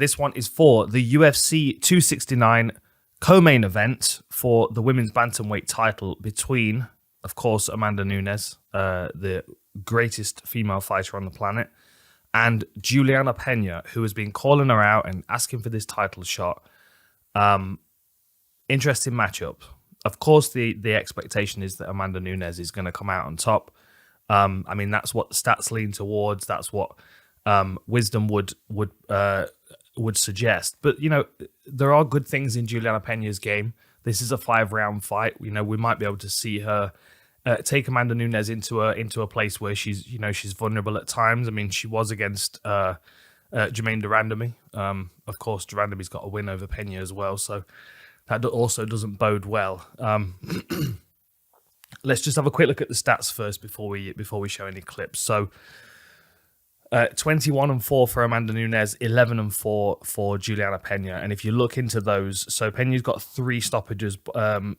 This one is for the UFC 269 co-main event for the women's bantamweight title between, of course, Amanda Nunes, the greatest female fighter on the planet, and Julianna Peña, who has been calling her out and asking for this title shot. Interesting matchup. Of course, the expectation is that Amanda Nunes is going to come out on top. I mean, that's what the stats lean towards. That's what wisdom would suggest. But, you know, there are good things in Julianna Peña's game. This is a 5-round fight. You know, we might be able to see her take Amanda Nunes into a place where she's vulnerable at times. I mean, she was against Jermaine Durandamy. Of course, Durandamy's got a win over Peña as well, so that also doesn't bode well. Let's just have a quick look at the stats first before we show any clips. So, 21-4 for Amanda Nunes, 11-4 for Julianna Peña. And if you look into those, so Peña's got 3 stoppages,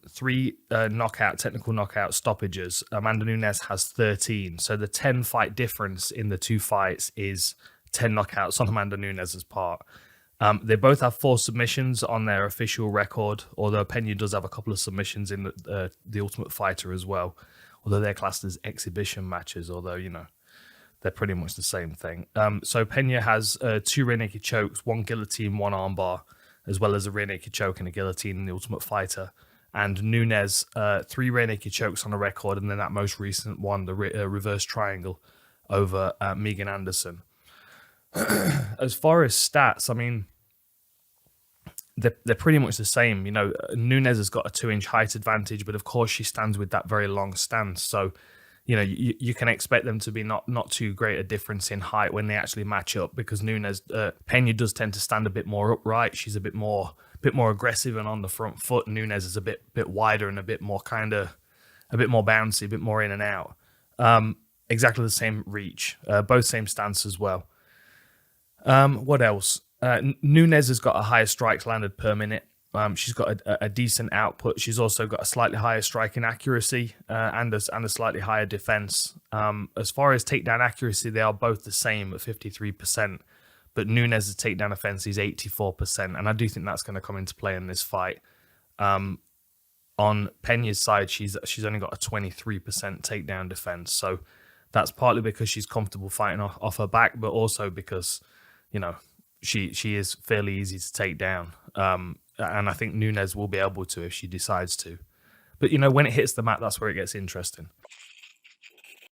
3 technical knockout stoppages. Amanda Nunes has 13. So the 10 fight difference in the 2 fights is 10 knockouts on Amanda Nunes' part. They both have 4 submissions on their official record, although Peña does have a couple of submissions in the Ultimate Fighter as well, although they're classed as exhibition matches, although, you know, they're pretty much the same thing. So Peña has 2 rear naked chokes, 1 guillotine, 1 armbar, as well as a rear naked choke and a guillotine in the Ultimate Fighter. And Nunes, 3 rear naked chokes on a record, and then that most recent one, the reverse triangle over Megan Anderson. As far as stats, I mean, they're pretty much the same. You know, Nunes has got a 2-inch height advantage, but of course she stands with that very long stance. So, you know, you can expect them to be not too great a difference in height when they actually match up, because Peña does tend to stand a bit more upright. She's a bit more aggressive and on the front foot. Nunes is a bit wider and a bit more bouncy, a bit more in and out. Exactly the same reach, both same stance as well. What else? Nunes has got a higher strikes landed per minute. She's got a decent output. She's also got a slightly higher striking accuracy and a slightly higher defense. As far as takedown accuracy, they are both the same at 53%, but Nunes' takedown offense is 84%, and I do think that's going to come into play in this fight. On Peña's side, she's only got a 23% takedown defense, so that's partly because she's comfortable fighting off her back, but also because, you know, she is fairly easy to take down. And I think Nunes will be able to if she decides to. But, you know, when it hits the mat, that's where it gets interesting.